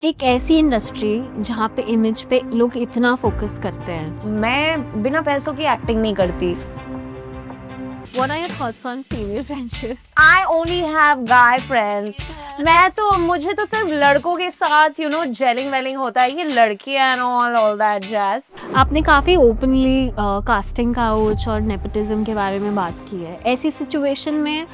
एक ऐसी इंडस्ट्री जहाँ पे इमेज पे लोग इतना फोकस करते हैं। मैं बिना पैसों की एक्टिंग नहीं करती। What are your thoughts on female friendships? I only have guy friends. मुझे तो सिर्फ लड़कों के साथ जेलिंग वेलिंग होता है, ये लड़कियां एंड ऑल दैट जैज। आपने काफ़ी ओपनली कास्टिंग काउच और नेपोटिज्म के बारे में बात की है। ऐसी सिचुएशन में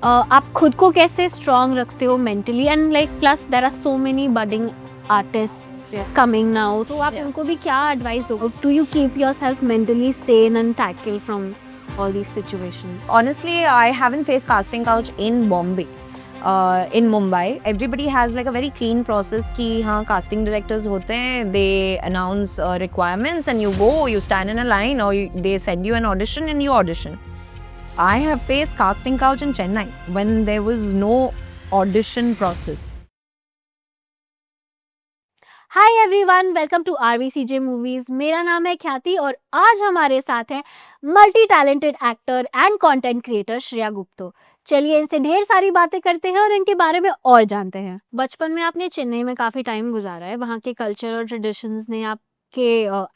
आप खुद को कैसे स्ट्रांग रखते हो mentally and like plus there are so many budding artists coming now, तो आप उनको भी क्या एडवाइस दोगे? Do you keep yourself mentally sane and tackle from all these situations? Honestly, I haven't faced casting couch in Bombay. In Mumbai, everybody has like a very clean process कि हाँ casting directors होते हैं, they announce requirements and you go, you stand in a line or they send you an audition and you audition. I have faced casting couch in Chennai when there was no audition process. Hi everyone, welcome to RVCJ movies. मेरा नाम है ख्याति और आज हमारे साथ हैं multi talented actor and content creator Shreya Gupta. चलिए इनसे ढेर सारी बातें करते हैं और इनके बारे में और जानते हैं। बचपन में आपने चेन्नई में काफ़ी टाइम गुजारा है, वहाँ के कल्चर और ट्रेडिशंस ने आपके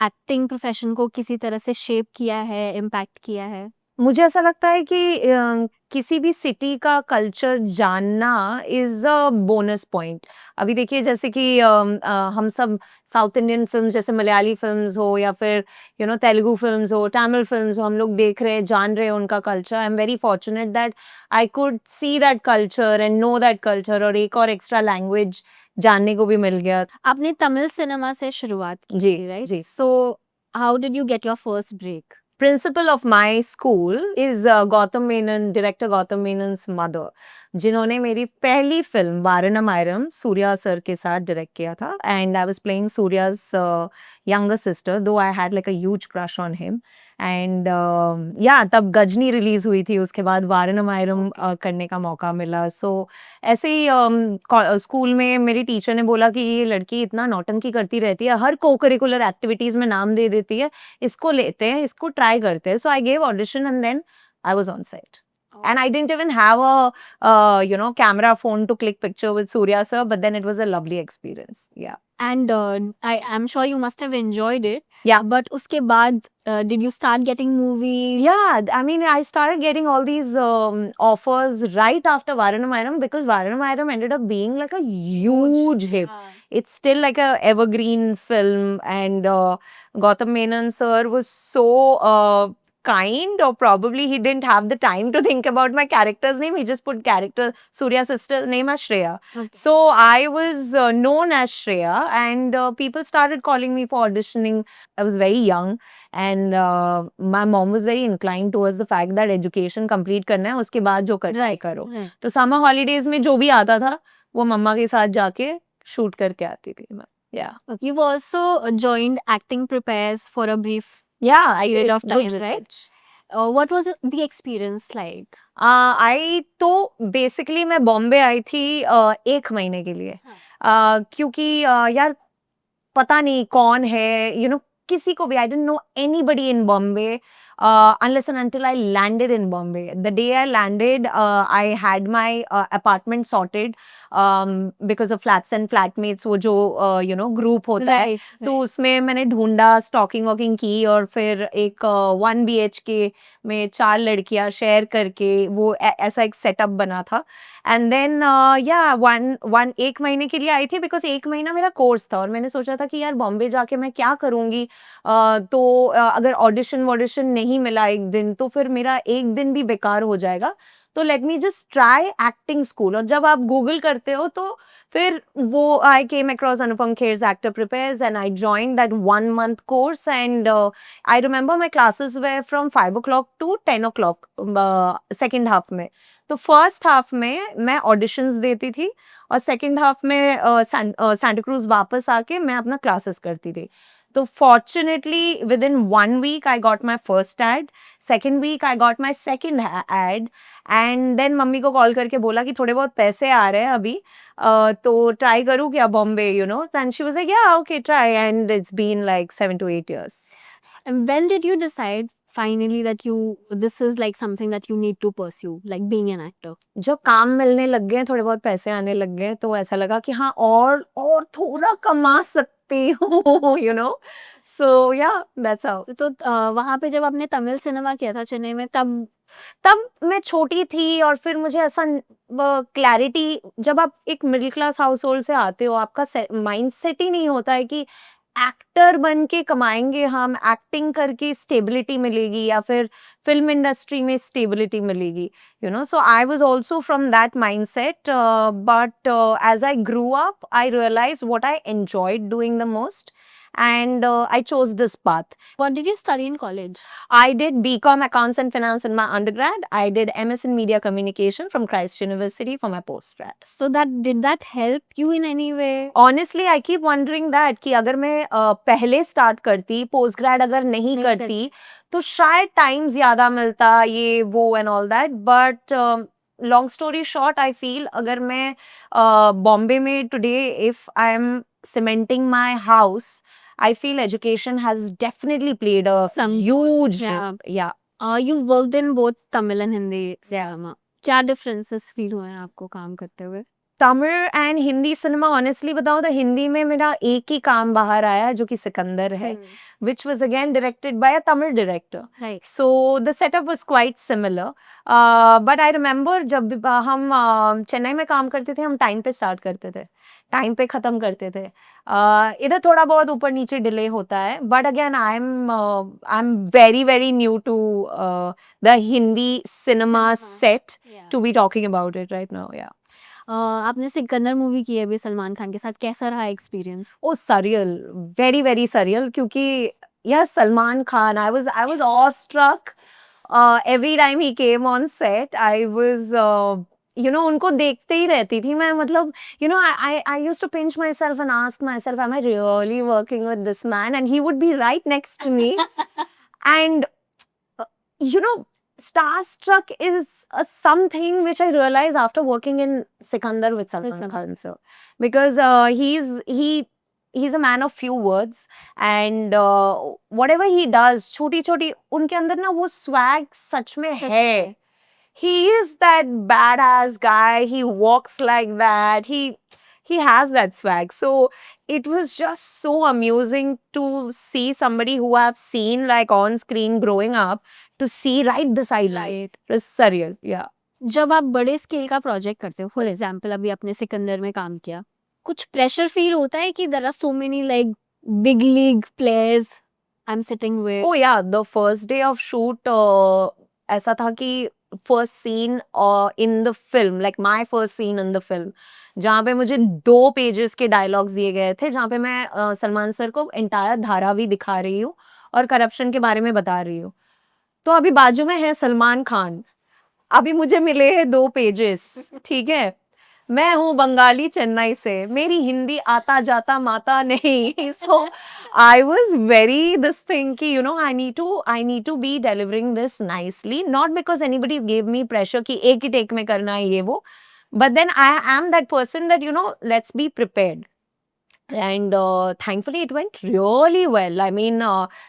एक्टिंग प्रोफेशन को किसी तरह से शेप किया है, इम्पैक्ट किया है? मुझे ऐसा लगता है कि किसी भी सिटी का कल्चर जानना इज़ अ बोनस पॉइंट। अभी देखिए जैसे कि हम सब साउथ इंडियन फ़िल्म्स जैसे मलयाली फ़िल्म्स हो या फिर तेलुगु फ़िल्म्स हो, तमिल फ़िल्म्स हो, हम लोग देख रहे हैं, जान रहे हैं उनका culture. I am very fortunate that I could see that culture and know that culture और एक और एक्स्ट्रा लैंग्वेज जानने को भी मिल गया। आपने तमिल सिनेमा से शुरुआत की जी, थी, राइट? जी। So how did you get your first break? Principal of my school is Gautam Menon, director Gautam Menon's mother, जिन्होंने मेरी पहली फिल्म वारणम आयरम सूर्या सर के साथ डायरेक्ट किया था and I was playing Suriya's younger sister, though I had like a huge crush on him and या तब गजनी रिलीज हुई थी, उसके बाद वारणम आयरम करने का मौका मिला। सो ऐसे ही स्कूल में मेरी टीचर ने बोला कि ये लड़की इतना नौटंकी करती रहती है, हर को करिकुलर एक्टिविटीज में नाम दे देती है, इसको लेते हैं, इसको ट्राई करते हैं। So I gave audition and then I was on set and I didn't even have a camera phone to click picture with Surya sir, but then it was a lovely experience. Yeah. And I'm sure you must have enjoyed it. Yeah. But उसके बाद did you start getting movies? Yeah, I mean, I started getting all these offers right after Varanam Ayram because Varanam Ayram ended up being like a huge hit. It's still like a evergreen film, and Gautam Menon sir was so kind, or probably he didn't have the time to think about my character's name. He just put character Surya's sister's name as Shreya. Okay. So I was known as Shreya, and people started calling me for auditioning. I was very young. And my mom was very inclined towards the fact that education complete करना है, उसके बाद जो करना है करो। तो summer holidays में जो भी आता था वो मम्मा के साथ जाके शूट करके आती थी मैं। Yeah. You've also joined Acting Prepares for a brief Yeah, I period did of time, good right? research. What was the experience like? आई तो बेसिकली मैं बॉम्बे आई थी 1 महीने के लिए। क्योंकि यार पता नहीं कौन है, किसी को भी, I didn't know anybody in Bombay unless and until I landed in Bombay. The day I landed, I had my apartment sorted because of flats and flatmates, वो जो ग्रुप होता है, Right, तो right. उसमें मैंने ढूंढा, स्टॉकिंग वॉकिंग की और फिर एक 1 BHK में 4 लड़कियां शेयर करके वो ऐसा एक सेटअप बना था। एंड देन या वन 1 महीने के लिए आई थी बिकॉज 1 महीना मेरा कोर्स था और मैंने सोचा था कि यार बॉम्बे जाके मैं क्या करूंगी। तो अगर ऑडिशन वॉडिशन नहीं मिला एक दिन तो फिर मेरा एक दिन भी बेकार हो जाएगा, तो let me just try acting school. और जब आप गूगल करते हो तो फिर वो I came across Anupam Kher's Actor Prepares and I joined that 1 month course, and I remember my classes were from 5 o'clock to 10 o'clock second half में। तो फर्स्ट हाफ में मैं ऑडिशंस देती थी और सेकंड हाफ में सांता क्रूज वापस आके मैं अपना क्लासेस करती थी। तो fortunately within 1 week I got my first ad, second week I got my second ad, and then mummy को कॉल करके बोला कि थोड़े बहुत पैसे आ रहे हैं अभी, तो ट्राई करूँ क्या Bombay, and she was like yeah okay try, and it's been like 7 to 8 years. And when did you decide finally that this is like something that you need to pursue, like being an actor? जब काम मिलने लग गए, थोड़े बहुत पैसे आने लग गए, तो ऐसा लगा कि हाँ और थोड़ा कमा सकती हूँ, यू नो, सो या दैट्स हाउ। तो वहाँ पे जब आपने तमिल सिनेमा किया था चेन्नई में, तब मैं छोटी थी और फिर मुझे ऐसा क्लैरिटी, जब आप एक मिडिल क्लास हाउस होल्ड से आते हो, आपका माइंड सेट ही नहीं होता है कि एक्टर बन के कमाएंगे हम, एक्टिंग करके स्टेबिलिटी मिलेगी या फिर फिल्म इंडस्ट्री में स्टेबिलिटी मिलेगी, you know, so I was also from that mindset, but as I grew up I realize what I enjoyed doing the most, and I chose this path. what did you study in college? I did BCom Accounts and Finance in my undergrad. I did MS in Media Communication from Christ University for my postgrad. So did that help you in any way? Honestly, I keep wondering that कि अगर मैं पहले start करती, postgrad अगर नहीं करती, तो शायद time ज़्यादा मिलता, ये वो and all that. But long story short, I feel अगर मैं बॉम्बे में today, if I am cementing my house, I feel education has definitely played a huge, yeah. You worked in both Tamil and Hindi cinema. क्या differences feel हुए हैं आपको काम करते हुए? Tamil and Hindi cinema, honestly बताओ तो हिंदी में मेरा एक ही काम बाहर आया जो कि सिकंदर है, which was again directed by a Tamil director. Right. So the setup was quite similar. But I remember जब हम चेन्नई में काम करते थे, हम टाइम पे स्टार्ट करते थे, टाइम पे खत्म करते थे. इधर थोड़ा बहुत ऊपर नीचे डिले होता है, but again I am very new to the Hindi cinema set to be talking about it right now. या आपने सिकंदर मूवी की है अभी सलमान खान के साथ, कैसा रहा experience? Oh surreal, very surreal, क्योंकि या Salman Khan, I was awestruck every time he came on set. I was you know, उनको देखते ही रहती थी मैं, मतलब you know, I used to pinch myself and ask myself, am I really working with this man, and he would be right next to me. And you know, starstruck is something which I realized after working in Sikandar with Salman Khan sir, because he's a man of few words, and whatever he does, छोटी छोटी उनके अंदर ना वो swag सच में है. He is that badass guy, he walks like that, he has that swag. So it was just so amusing to see somebody who I've seen like on screen growing up, to see right beside light. It was surreal, yeah. जब आप बड़े scale का project करते हो, for example अभी आपने सिकंदर में काम किया, कुछ प्रेशर फील होता है कि there are so many like big league players I am sitting with? Oh yeah, the first day of shoot, ऐसा था कि first scene in the film, like my first scene in the film, जहाँ पे मुझे 2 pages के dialogues दिए गए थे, जहाँ पे मैं सलमान सर को एंटायर धारावी दिखा रही हूँ और करप्शन के बारे में बता रही हूँ. तो अभी बाजू में है सलमान खान, अभी मुझे मिले हैं 2 पेजेस, ठीक है, मैं हूँ बंगाली चेन्नई से, मेरी हिंदी आता जाता माता नहीं. So I was very this thing कि you know, I need to be delivering this nicely, not because anybody gave me pressure कि एक ही टेक में करना है ये वो, but then I am that person that you know, let's be prepared. And thankfully it went really well. I mean,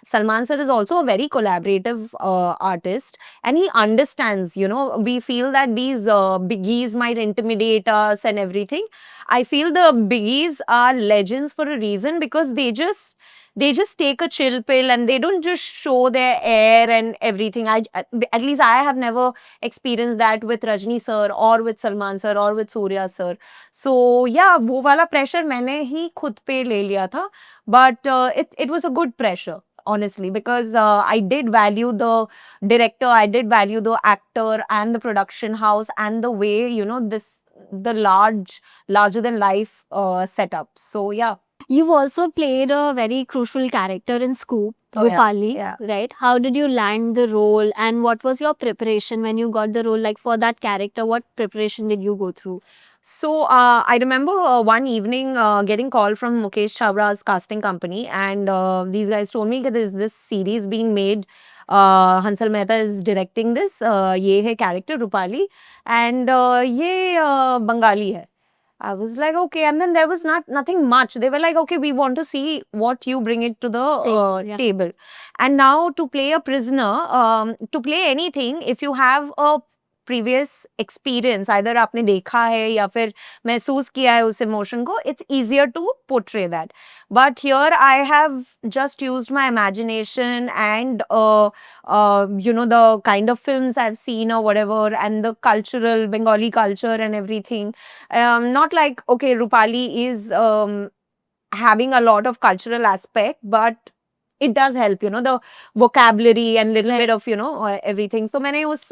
Salman sir is also a very collaborative artist, and he understands, you know, we feel that these biggies might intimidate us and everything. I feel the biggies are legends for a reason, because they just take a chill pill and they don't just show their air and everything. At least I have never experienced that with Rajni sir or with Salman sir or with Surya sir. So yeah, वो वाला pressure मैंने ही खुद पे ले लिया था, but it was a good pressure, honestly, because I did value the director, I did value the actor and the production house and the way, you know, the larger than life setup. So yeah. You've also played a very crucial character in Scoop, Rupali, right? How did you land the role, and what was your preparation when you got the role? Like for that character, what preparation did you go through? So I remember one evening getting call from Mukesh Chawla's casting company, and these guys told me that there's this series being made. Hansal Mehta is directing this. ये है character Rupali, and ये Bengali है. I was like, okay, and then there was nothing much. They were like, okay, we want to see what you bring it to the Table, yeah. table. And now to play a prisoner, to play anything, if you have a previous experience, either आपने देखा है या फिर महसूस किया है उस emotion को, it's easier to portray that. But here I have just used my imagination and you know, the kind of films I've seen or whatever, and the cultural Bengali culture and everything. Not like, okay, Rupali is having a lot of cultural aspect, but it does help, you know, the vocabulary and little Right. bit of, you know, everything. तो मैंने उस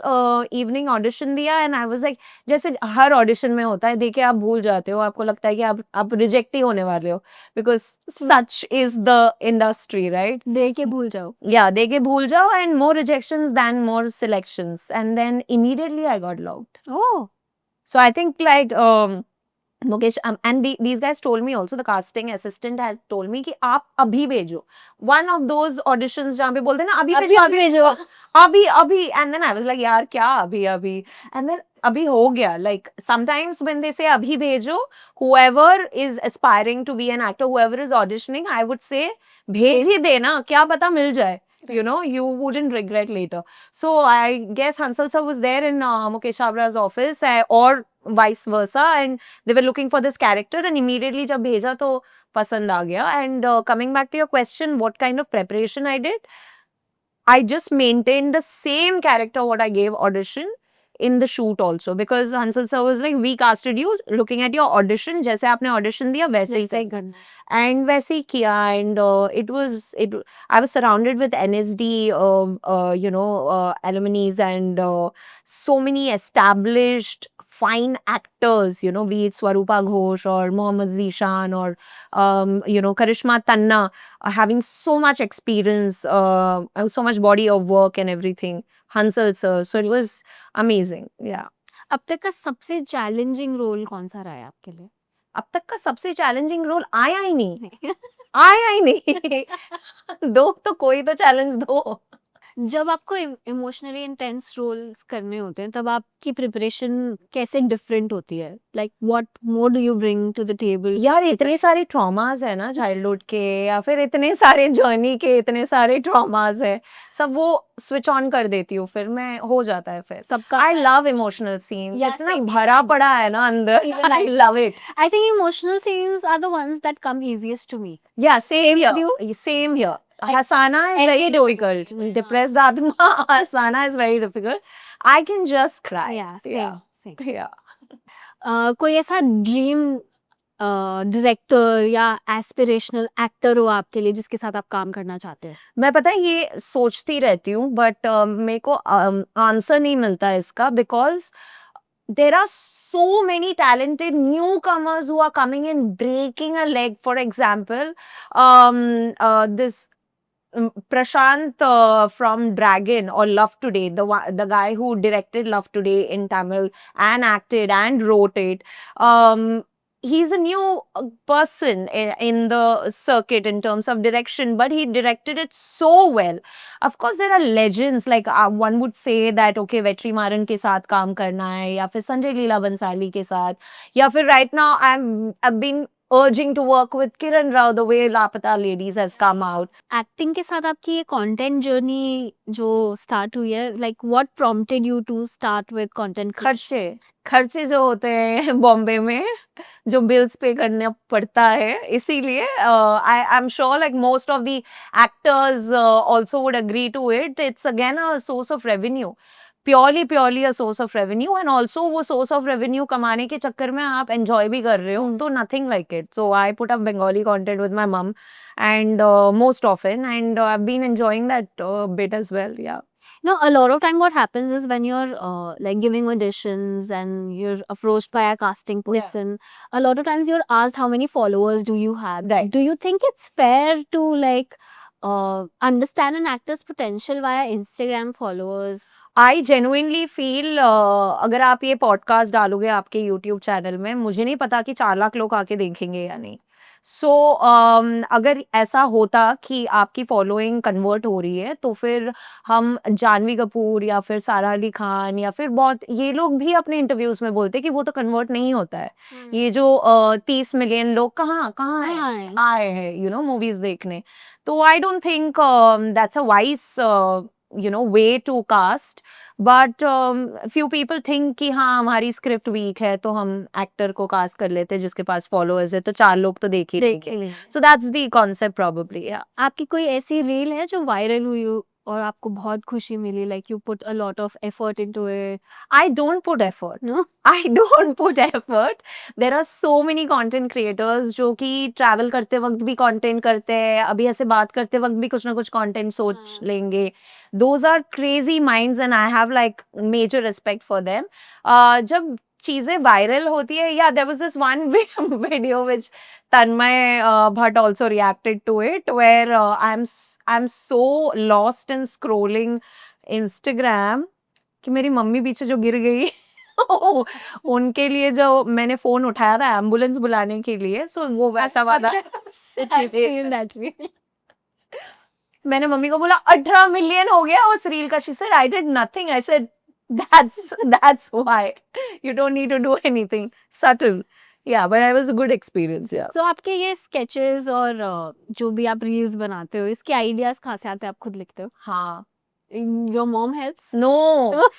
evening audition दिया, and I was like, जैसे हर audition में होता है, देके आप भूल जाते हो, आपको लगता है कि आप reject ही होने वाले हो, because such is the industry, right? दे के भूल जाओ. Yeah, they get bhul jao, and more rejections than more selections. And then immediately I got logged. Oh, So I think like Mukesh, and these guys told me also, the casting assistant has told me कि आप अभी भेजो. One of those auditions जहाँ पे बोलते हैं ना अभी अभी भेजो, अभी भेजो. अभी, and then I was like यार क्या अभी, and then अभी हो गया. Like sometimes when they say अभी भेजो, whoever is aspiring to be an actor, whoever is auditioning, I would say भेज ही देना, क्या पता मिल जाए. You know, you wouldn't regret later. So I guess Hansal sir was there in Mukesh Chabra's office, or vice versa, and they were looking for this character, and immediately जब भेजा तो पसंद आ गया. And coming back to your question, what kind of preparation I did, I just maintained the same character what I gave audition in the shoot also, because Hansal sir was like, we casted you looking at your audition, जैसे आपने audition दिया वैसे ही जैसे ही करना. करना. And वैसे ही किया. And I was surrounded with NSD you know, alumni, and so many established fine actors, you know, be it Swarupa Ghosh or Mohammad Zishan or you know, Karishma Tanna, having so much experience, so much body of work and everything. Hansal sir, so it was amazing. Yeah. अब तक का सबसे challenging role कौन सा रहा है आपके लिए? अब तक का सबसे चैलेंजिंग रोल आया ही नहीं. दो तो कोई तो चैलेंज दो. जब आपको इमोशनली इंटेंस रोल्स करने होते हैं तब आपकी प्रिपरेशन कैसे डिफरेंट होती है? Like what more do you bring to the table? यार इतने सारे ट्रॉमास है ना चाइल्डहुड के, या फिर इतने सारे जर्नी के इतने सारे ट्रॉमास है, सब वो स्विच ऑन कर देती हूँ, फिर मैं हो जाता है फिर. सबका I love emotional scenes. Yeah, इतना same. भरा पड़ा है ना अंदर. Even I I- love it. I think emotional scenes are the ones that come easiest to me. Yeah, same with here. Same here. Hasana is every very day. difficult. Depressed Atma, Hasana is very difficult. I can just cry. Yeah, same. Yeah. कोई ऐसा dream director या aspirational actor हो आपके लिए जिसके साथ आप काम करना चाहते हैं? मैं पता है ये सोचती रहती हूँ, बट मेरे को आंसर नहीं मिलता है इसका, because there are so many talented newcomers who are coming in, breaking a leg. For example, this Prashant from Dragon or Love Today, the guy who directed Love Today in Tamil and acted and wrote it. He's a new person in the circuit in terms of direction, but he directed it so well. Of course, there are legends, like one would say that okay, Vetrimaran के साथ काम करना है, या फिर संजय लीला बंसाली के साथ, या फिर right now I've been urging to work with Kiran Rao, the way Lapata Ladies has come out. Acting के साथ आपकी ये कंटेंट जर्नी जो स्टार्ट हुई है, like what prompted you to start with content? खर्चे जो होते हैं बॉम्बे में, जो बिल्स पे करना पड़ता है, इसीलिए I am sure like most of the actors also would agree to it. It's again a source of revenue, purely a source of revenue, and also वो source of revenue कमाने के चक्कर में आप enjoy भी कर रहे हो, तो nothing like it. So I put up Bengali content with my mom, and most often, and I've been enjoying that bit as well. Yeah. No, a lot of time what happens is when you're like giving auditions and you're approached by a casting person, a lot of times you're asked how many followers do you have. Right. Do you think it's fair to like understand an actor's potential via Instagram followers? I genuinely feel अगर आप ये podcast डालोगे आपके YouTube channel में, मुझे नहीं पता कि 4 लाख लोग आके देखेंगे या नहीं. सो अगर ऐसा होता कि आपकी फॉलोइंग कन्वर्ट हो रही है तो फिर हम जानवी कपूर या फिर सारा अली खान या फिर बहुत ये लोग भी अपने इंटरव्यूज में बोलते हैं कि वो तो कन्वर्ट नहीं होता है। ये जो 30 मिलियन लोग कहाँ कहाँ है हाँ है। आए हैं मूवीज देखने। तो I don't think that's a wise way to cast, but few people think कि हाँ हमारी स्क्रिप्ट वीक है तो हम एक्टर को कास्ट कर लेते हैं जिसके पास फॉलोअर्स है तो 4 लोग तो देख ही देख लेंगे। लेंगे। So that's the concept probably. आपकी कोई ऐसी रील है जो वायरल हुई हो और आपको बहुत खुशी मिली, like you put a lot of effort into it? I don't put effort. No? I don't put effort. There are so many content creators जो कि ट्रैवल करते वक्त भी कंटेंट करते हैं, अभी ऐसे बात करते वक्त भी कुछ ना कुछ कंटेंट सोच हाँ। लेंगे। Those are crazy minds and I have like major respect for them. जब चीजें वायरल होती है, yeah, there was this one video which Tanmay Bhatt also reacted to it, where I'm so lost in scrolling Instagram कि मेरी mummy पीछे जो गिर गई उनके लिए जो मैंने फोन उठाया था एम्बुलेंस बुलाने के लिए, सो वो वैसा वाला I've seen that reel. मैंने मम्मी को बोला 18 मिलियन हो गया उस रील का। She said I did nothing. I said that's why you don't need to do anything subtle. Yeah, but it was a good experience. Yeah. So आपके ये sketches और जो भी आप रील्स बनाते हो, इसके आइडियाज कहाँ से आते हैं? आप खुद लिखते हो? हाँ। Your mom helps? No,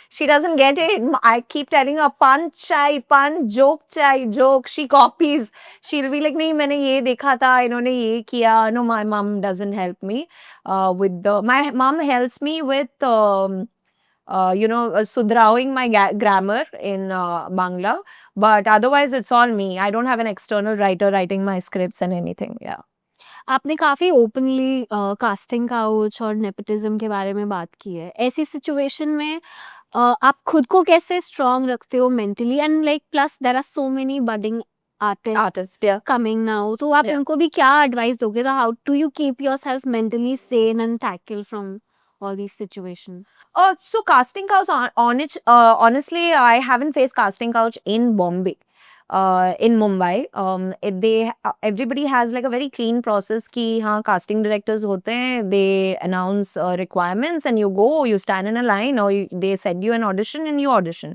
she doesn't get it. I keep telling her punch chai, punch, joke chai, joke. She copies. She'll be like, नहीं मैंने ये देखा था, इन्होंने ये किया. No, my mom doesn't help me with the. My mom helps me with sudrawing my grammar in Bangla. But otherwise, it's all me. I don't have an external writer writing my scripts and anything. Yeah. आपने काफी openly casting couch और nepotism के बारे में बात की है। ऐसी सिचुएशन में आप खुद को कैसे स्ट्रांग रखते हो mentally? And like plus there are so many budding artist Artist. Yeah. Coming now, तो आप Yeah. उनको भी क्या एडवाइस दोगे? तो how do you keep yourself mentally sane and tackle from all these situations? So casting couch on it. Honestly, I haven't faced casting couch in Bombay. In Mumbai, everybody has like a very clean process कि हाँ casting directors होते हैं, they announce requirements and you go, you stand in a line or they send you an audition and you audition.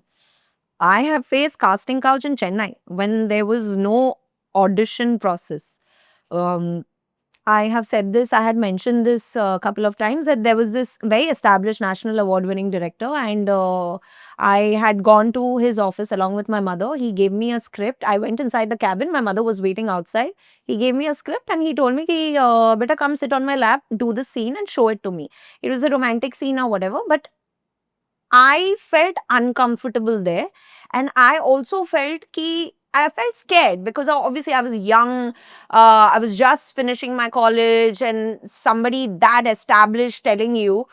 I have faced casting couch in Chennai when there was no audition process. Um, I have said this, I had mentioned this a couple of times, that there was this very established national award winning director and I had gone to his office along with my mother. He gave me a script. I went inside the cabin. My mother was waiting outside. He gave me a script and he told me, ki, beta come sit on my lap, do the scene and show it to me. It was a romantic scene or whatever, but I felt uncomfortable there and I also felt I felt scared because obviously I was young. I was just finishing my college and somebody that established telling you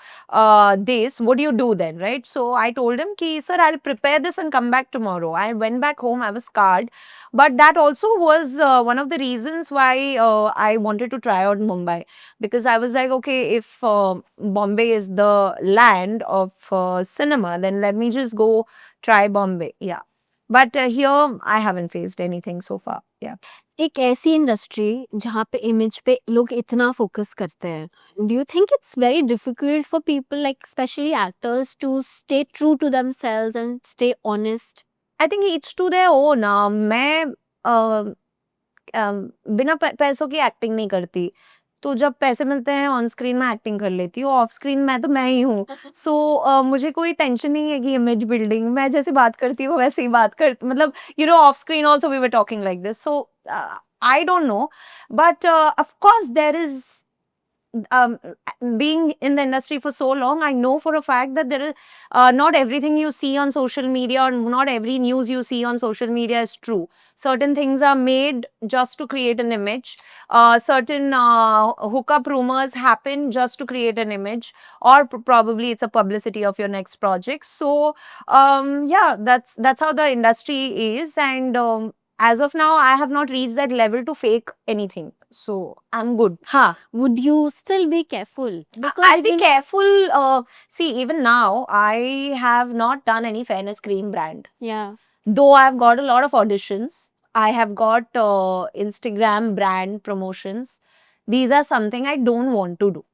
this, what do you do then, right? So I told him, ki, sir, I'll prepare this and come back tomorrow. I went back home. I was scarred. But that also was one of the reasons why I wanted to try out Mumbai, because I was like, okay, if Bombay is the land of cinema, then let me just go try Bombay. Yeah. But here, I haven't faced anything so far. Yeah. एक ऐसी industry जहाँ पे image पे लोग इतना focus करते हैं, do you think it's very difficult for people like specially actors to stay true to themselves and stay honest? I think each to their own. मैं बिना पैसों की एक्टिंग नहीं करती, तो जब पैसे मिलते हैं ऑन स्क्रीन में एक्टिंग कर लेती हूँ, ऑफ स्क्रीन मैं ही हूँ। सो मुझे कोई टेंशन नहीं है कि इमेज बिल्डिंग, मैं जैसे बात करती हूँ वैसे ही बात कर, मतलब off screen also we were talking like this. So I don't know, but of course there is um, being in the industry for so long, I know for a fact that there is not everything you see on social media or not every news you see on social media is true. Certain things are made just to create an image. Certain hookup rumors happen just to create an image, or probably it's a publicity of your next project. So yeah, that's how the industry is, and as of now, I have not reached that level to fake anything. So I'm good. Ha. Would you still be careful? Because I'll be careful. See, even now, I have not done any fairness cream brand. yeah. Though I've got a lot of auditions, I have got Instagram brand promotions. These are something I don't want to do.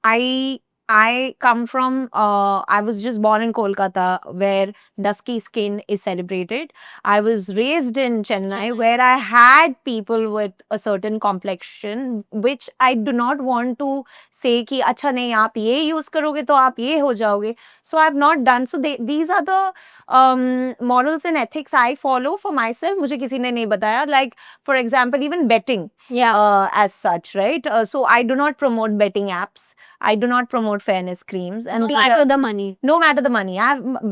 I I come from I was just born in Kolkata where dusky skin is celebrated. I was raised in Chennai where I had people with a certain complexion which I do not want to say कि अच्छा नहीं आप ये use करोगे तो आप ये हो जाओगे. So I've not done. So these are the morals and ethics I follow for myself. मुझे किसी ने नहीं बताया. Like for example even betting Yeah. as such, right? So I do not promote betting apps. I do not promote fairness creams. And No these matter are, the money. no matter the money.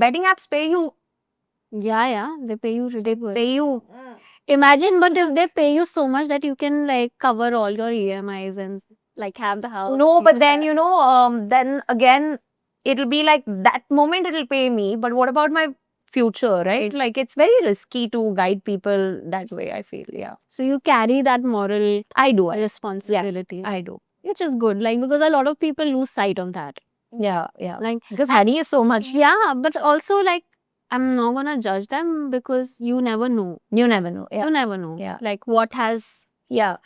Betting apps pay you. Yeah, they pay you ridiculous. Pay you. Imagine, but if they pay you so much that you can like cover all your EMIs and like have the house. No, you but just then have- then again, it'll be like that moment it'll pay me. But what about my future, right? Like it's very risky to guide people that way. I feel, yeah. So you carry that moral I do. responsibility, I do. which is good. Like because a lot of people lose sight of that. Yeah, yeah. Like Because and- honey is so much. yeah, but also like I'm not gonna judge them because you never know. You never know. Yeah. You never know. Yeah. Like what has Yeah.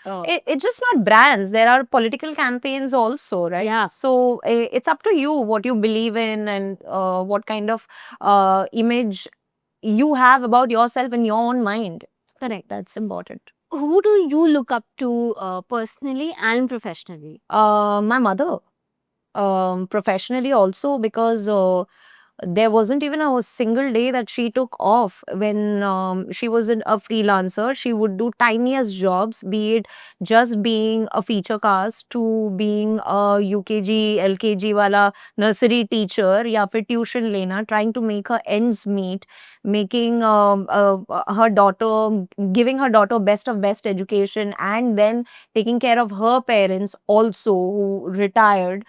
It's just not brands. There are political campaigns also, right? Yeah. So it's up to you what you believe in and what kind of image you have about yourself in your own mind. correct. That's important. Who do you look up to personally and professionally? My mother. Professionally also because there wasn't even a single day that she took off when she was a freelancer. She would do tiniest jobs, be it just being a feature cast to being a UKG, LKG wala nursery teacher या फिर tuition लेना, trying to make her ends meet, making her daughter, giving her daughter best of best education and then taking care of her parents also who retired.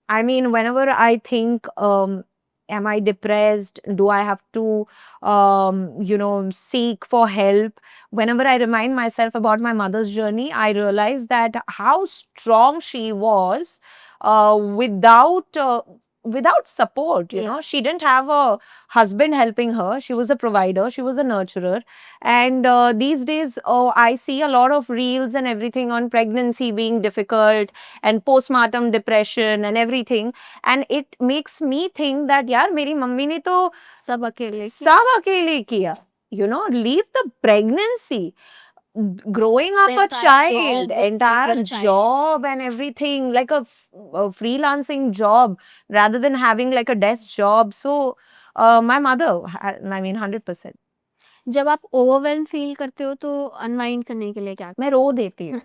I mean, whenever I think, am I depressed? Do I have to, seek for help? Whenever I remind myself about my mother's journey, I realize that how strong she was without support. You know, she didn't have a husband helping her. She was a provider. She was a nurturer. And these days, I see a lot of reels and everything on pregnancy being difficult and postpartum depression and everything. And it makes me think that, yaar, meri mummy ne to सब अकेले sab akele kiya. You know, leave the pregnancy. Growing up The a entire child, job, entire different child. job and everything, like a freelancing job rather than having like a desk job. So, my mother, I mean, 100%. जब आप overwhelm feel करते हो तो unwind करने के लिए क्या मैं रो देती हूँ.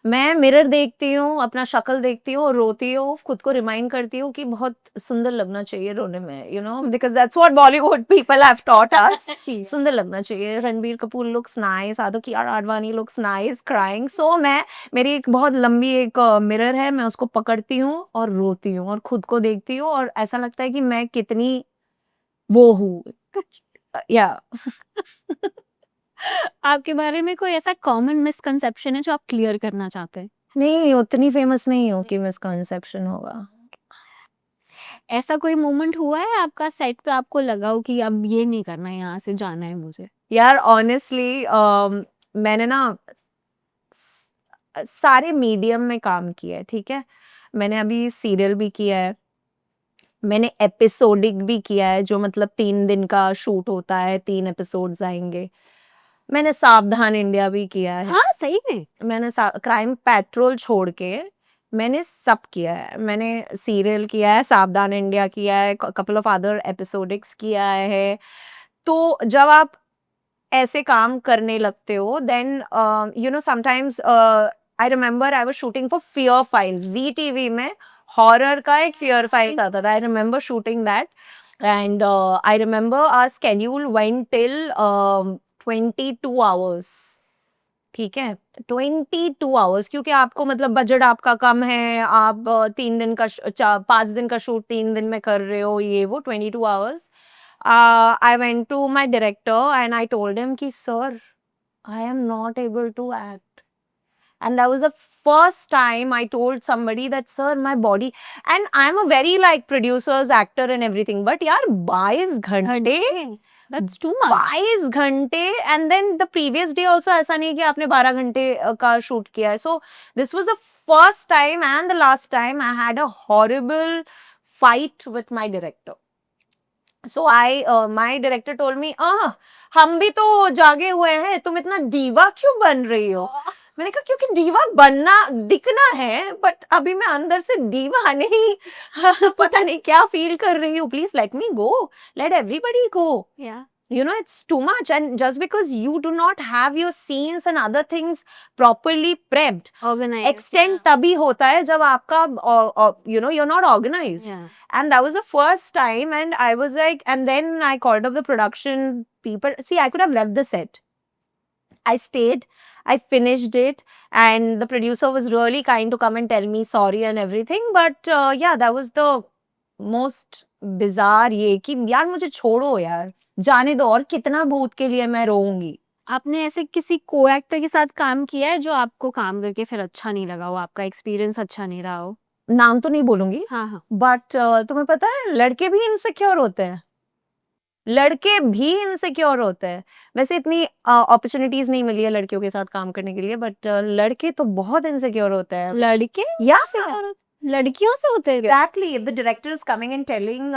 मैं मिरर देखती हूँ, अपना शक्ल देखती हूँ और रोती हूँ, खुद को रिमाइंड करती हूँ कि बहुत सुंदर लगना चाहिए रोने में, you know, because that's what Bollywood people have taught us. सुंदर लगना चाहिए. Ranbir Kapoor looks nice, आदुकी Advani looks nice crying. So मेरी एक बहुत लंबी एक मिरर है, मैं उसको पकड़ती हूँ और रोती हूँ और खुद को देखती हूँ और ऐसा लगता है कि मैं कितनी वो हूँ. Yeah. आपके बारे में कोई ऐसा कॉमन मिसकंसेप्शन है जो आप क्लियर करना चाहते हैं? नहीं, उतनी फेमस नहीं हूँ कि मिसकंसेप्शन होगा. ऐसा कोई मोमेंट हुआ है आपका सेट पे आपको लगा हो कि अब ये नहीं करना है, यहाँ से जाना है मुझे? यार ऑनेस्टली मैंने ना सारे मीडियम में काम किया है, ठीक है? मैंने अभी सीरियल भी किया है. मैंने एपिसोडिक भी किया है जो मतलब 3 दिन का शूट होता है, 3 एपिसोड्स आएंगे. मैंने सावधान इंडिया भी किया है. हाँ, सही में? मैंने क्राइम पेट्रोल छोड़ के मैंने सब किया है. मैंने सीरियल किया है, सावधान इंडिया किया है, कपल ऑफ अदर एपिसोडिक्स किया है. तो जब आप ऐसे काम करने लगते हो then sometimes I remember I was shooting for fear files. Zee TV में हॉरर का एक फियर फाइल्स आता था. I remember shooting that and I remember our schedule went till 22 hours. ठीक है, 22 आवर्स, क्योंकि आपको मतलब बजट आपका कम है, आप 3 दिन का 5 दिन का शूट 3 दिन में कर रहे हो, ये वो 22 hours. I went to my director and I told him कि sir, I am not able to act. and that was the first time I told somebody that, sir, my body, and I'm a very like producers, actor and everything, but yaar 22 घंटे, That's too much. 22 घंटे, and then the previous day also ऐसा नहीं कि आपने 12 घंटे का shoot किया है. So this was the first time and the last time I had a horrible fight with my director. So my director told me, हम भी तो जागे हुए हैं, तुम इतना डीवा क्यों बन रही हो? मैंने कहा क्योंकि डीवा बनना दिखना है, बट अभी मैं अंदर से डीवा नहीं पता नहीं क्या फील कर रही हूँ. Please let me go, let everybody go. Yeah. You know, it's too much, and just because you do not have your scenes and other things properly prepped, Organized. extend तभी होता है जब आपका you know, you're not organized. Yeah. And that was the first time, and I was like, and then I called up the production people. See, I could have left the set. I stayed, I finished it, and the producer was really kind to come and tell me sorry and everything. But yeah, that was the most bizarre ये कि यार मुझे छोड़ो यार, जाने दो, और कितना भूत के लिए मैं रोऊंगी. आपने ऐसे किसी को एक्टर के साथ काम किया है जो आपको काम करके फिर अच्छा नहीं लगा हो, आपका एक्सपीरियंस अच्छा नहीं रहा हो? नाम तो नहीं बोलूंगी, हाँ हाँ. बट तुम्हें पता है लड़के भी इनसिक्योर होते हैं, लड़के भी इनसिक्योर होते हैं. वैसे इतनी अपॉर्चुनिटीज नहीं मिली है लड़कियों के साथ काम करने के लिए, बट लड़के तो बहुत इनसिक्योर होते हैं. लड़के या से और लड़कियों से होते हैं क्या? exactly, if the director is coming and telling,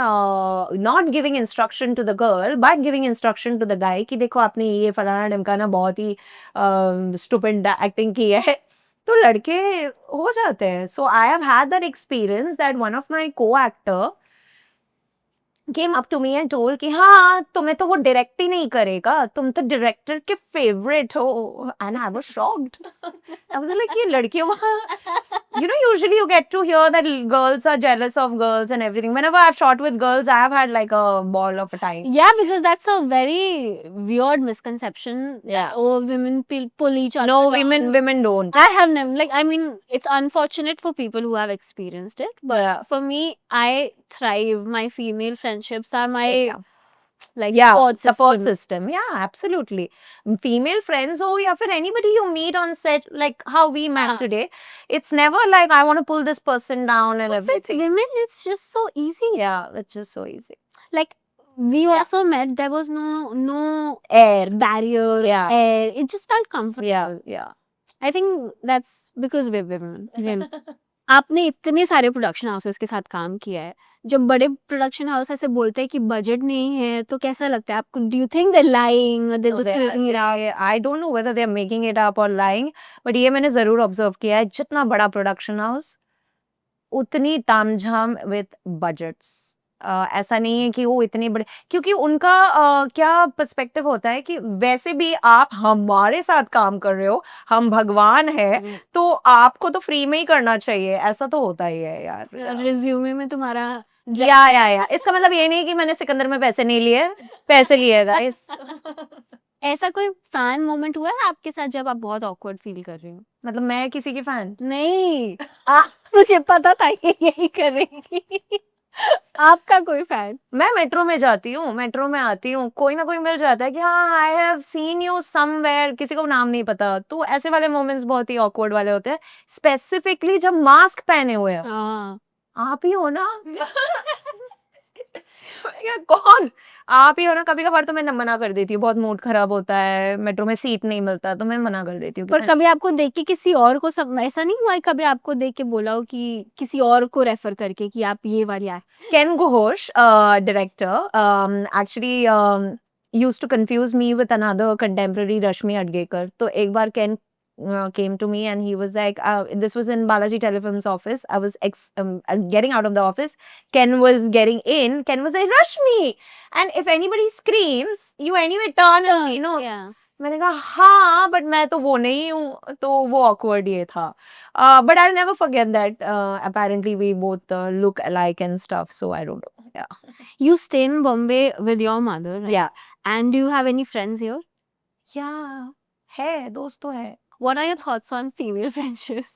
not giving instruction to the girl but giving instruction to the guy कि देखो आपने ये फलाना ढिमकाना बहुत ही stupid acting की है, तो लड़के हो जाते हैं. So I have had that experience that one of my co-actor came up to me and told कि हाँ तुम्हें तो वो डायरेक्ट ही नहीं करेगा, तुम तो डायरेक्टर के फेवरेट हो. And I was shocked. I was like ये लड़कियों you know, usually you get to hear that girls are jealous of girls and everything. Whenever I've shot with girls, I have had like a ball of a time. Yeah, because that's a very weird misconception. Yeah. Oh, women pull each other No, down. women don't. I have never, like, I mean, it's unfortunate for people who have experienced it, but Yeah. for me, I thrive. My female friendships are my Yeah. like Yeah, support support system. Yeah, absolutely. Female friends or yeah, for anybody you meet on set, like how we met Uh-huh. today, it's never like I want to pull this person down and With everything. women, it's just so easy. Yeah, it's just so easy. Like, we Yeah. also met, there was no Air. barrier, Yeah. air. It just felt comfortable. Yeah, yeah. I think that's because we're women. Women. आपने इतने सारे production houses के साथ काम किया है, जब बड़े प्रोडक्शन हाउस ऐसे बोलते हैं कि बजट नहीं है, तो कैसा लगता है आपको? Do you think they lying और दे No, just I don't know whether they're making it up or lying, but ये मैंने जरूर ऑब्जर्व किया है, जितना बड़ा प्रोडक्शन हाउस उतनी तामझाम विद बजट्स. ऐसा नहीं है कि वो इतने बड़े, क्योंकि उनका क्या पर्सपेक्टिव होता है कि वैसे भी आप हमारे साथ काम कर रहे हो, हम भगवान है, तो आपको तो फ्री में ही करना चाहिए. ऐसा तो होता ही है यार. रिज्यूमे में तुम्हारा या इसका मतलब ये नहीं कि मैंने सिकंदर में पैसे नहीं लिए, पैसे लिए गाइस. ऐसा कोई फैन मोमेंट हुआ है आपके साथ जब आप बहुत ऑकवर्ड फील कर रही हो? मतलब मैं किसी की फैन नहीं, मुझे पता था ये यही करेंगी. आपका कोई फैन? मैं मेट्रो में जाती हूँ, मेट्रो में आती हूँ, कोई ना कोई मिल जाता है कि हाँ I have seen you somewhere, किसी को नाम नहीं पता. तो ऐसे वाले मोमेंट्स बहुत ही ऑकवर्ड वाले होते हैं, स्पेसिफिकली जब मास्क पहने हुए हैं. हाँ. आप ही हो ना? या कौन? आप ही हो ना? कभी कभार तो मैं मना कर देती हूँ, बहुत मूड खराब होता है, मेट्रो में सीट नहीं मिलता, तो मैं मना कर देती हूँ. पर कभी आपको देख के किसी और को सब ऐसा नहीं हुआ है, कभी आपको देख के बोला हो कि किसी और को रेफर करके कि आप ये वाली Ken Ghosh, director, actually used to confuse me with another contemporary, Rashmi Adgekar. So एक बार Ken came to me and he was like, this was in Balaji Telefilms office. I was getting out of the office. Ken was getting in. Ken was like, Rashmi! And if anybody screams, you anyway turn and see, you know. Yeah. मैंने कहा हाँ, but मैं तो वो नहीं हूँ, तो वो awkward ये था. But I'll never forget that. Apparently we both look alike and stuff, so I don't know. Yeah. You stay in Bombay with your mother, right? Yeah. And do you have any friends here? Yeah. है, दोस्त तो है. What are your thoughts on female friendships?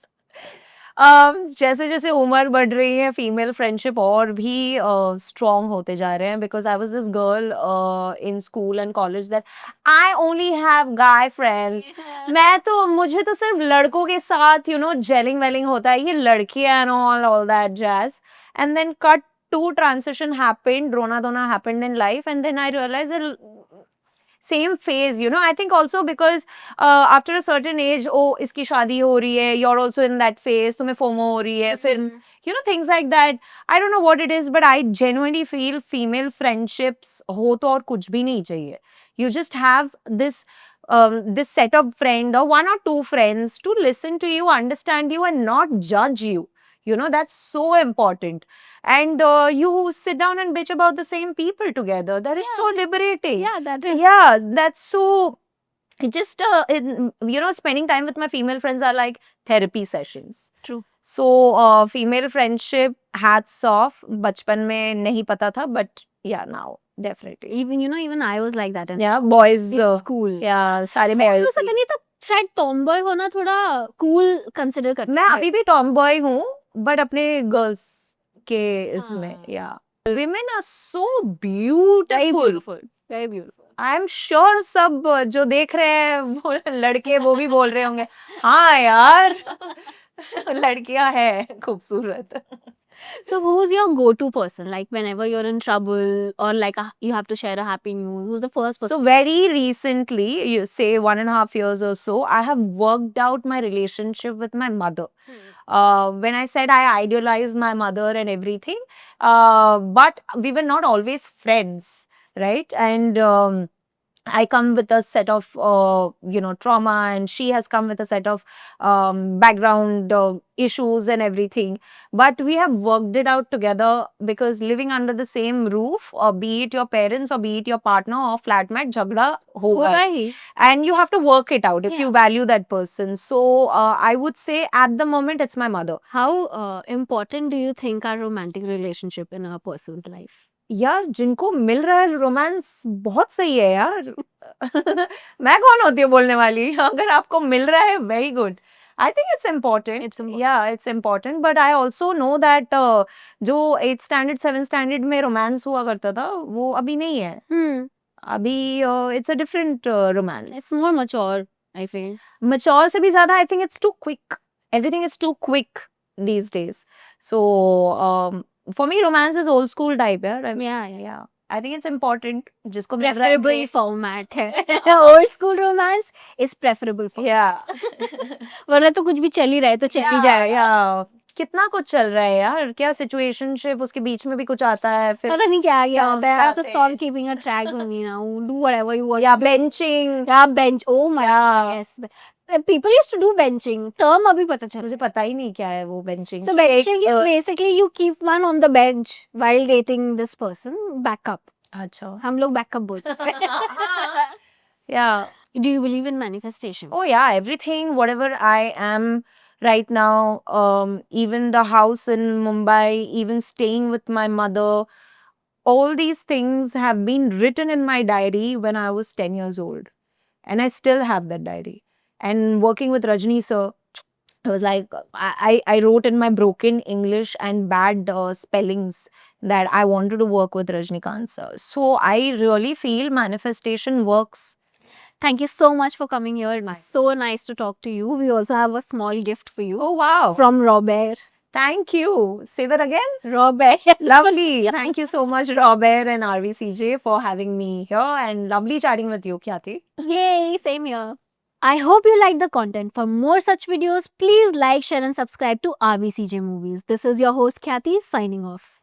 जैसे जैसे उम्र बढ़ रही है फीमेल फ्रेंडशिप और भी स्ट्रॉन्ग होते जा रहे हैं because I was this girl in school and college that I only have guy friends. मुझे तो सिर्फ लड़कों के साथ जेलिंग वेलिंग होता है, ये लड़कियां and all that jazz. And then cut to transition happened, रोना धोना happened in life, and then I realize that same phase, I think also because after a certain age, oh, iski shaadi ho rahi hai, you're also in that phase, tumhe FOMO ho rahi hai, fir, things like that. I don't know what it is, but I genuinely feel female friendships ho to aur kuch bhi nahi chahiye. You just have this set of friend or one or two friends to listen to you, understand you, and not judge you. That's so important. And you sit down and bitch about the same people together. That is so liberating. Yeah, that is. Yeah, that's so. It just, spending time with my female friends are like therapy sessions. True. So, female friendship, hats off. Bachpan mein nahi pata tha, but yeah, now definitely. Even I was like that in Yeah, boys. school. Yeah, सारे मैं boys. तो पता नहीं था, शायद tomboy होना थोड़ा cool consider करते मैं हैं. अभी भी टॉमबॉय हूँ, बट अपने गर्ल्स के इसमें, हाँ. या women are so Very beautiful. beautiful. Very beautiful. I am sure सब जो देख रहे हैं वो लड़के वो भी बोल रहे होंगे, हाँ यार लड़कियां हैं खूबसूरत. So who's your go-to person? Like whenever you're in trouble or like you have to share a happy news, who's the first person? So very recently, you say 1.5 years or so, I have worked out my relationship with my mother. When I said I idolize my mother and everything, but we were not always friends, right? And I come with a set of, trauma, and she has come with a set of background issues and everything. But we have worked it out together because living under the same roof, or be it your parents, or be it your partner or flatmate, jhagda hoga. होगा ही. And you have to work it out if you Yeah. value that person. So I would say at the moment it's my mother. How important do you think are romantic relationship in a person's life? यार जिनको मिल रहा है romance बहुत सही है यार. मैं कौन होती हूँ बोलने वाली, अगर आपको मिल रहा है very good. I think it's important. It's important. या it's important, but I also know that जो 8th स्टैंडर्ड 7th स्टैंडर्ड में रोमांस हुआ करता था वो अभी नहीं है. अभी it's a different romance. It's more mature, I feel. Mature से भी ज्यादा, I think it's too quick. Everything is too quick these days. So for me, romance is old school type. Yeah. I think it's important. जिसको मिल रहा है Preferable format है. Old school romance is preferable format. Yeah. वरना तो कुछ भी चल ही रहा है तो चल ही जाएगा. Yeah. कितना कुछ चल रहा है यार, क्या सिचुएशनशिप, उसके बीच में भी कुछ आता है फिर. पता नहीं क्या क्या होता है. I have to आते stop हैं. keeping a track on me now. Do whatever you want. Yeah, benching. Yeah, bench. Oh my Yeah. yes. People used to do benching. Term अभी पता चला. मुझे पता ही नहीं क्या है वो benching. So benching is basically you keep one on the bench while dating this person. Backup. अच्छा. हम लोग backup बोलते हैं. Yeah. Do you believe in manifestation? Oh yeah, everything, whatever I am right now, even the house in Mumbai, even staying with my mother, all these things have been written in my diary when I was 10 years old. And I still have that diary. And working with Rajni sir, I was like, I wrote in my broken English and bad spellings that I wanted to work with Rajnikant sir. So I really feel manifestation works. Thank you so much for coming here. It was so nice to talk to you. We also have a small gift for you Oh wow. from Robert. Thank you. Say that again. Robert. Lovely. Thank you so much, Robert and RVCJ, for having me here, and lovely chatting with you, Khyati. Yay, same here. I hope you like the content. For more such videos, please like, share and subscribe to RVCJ Movies. This is your host Khyati signing off.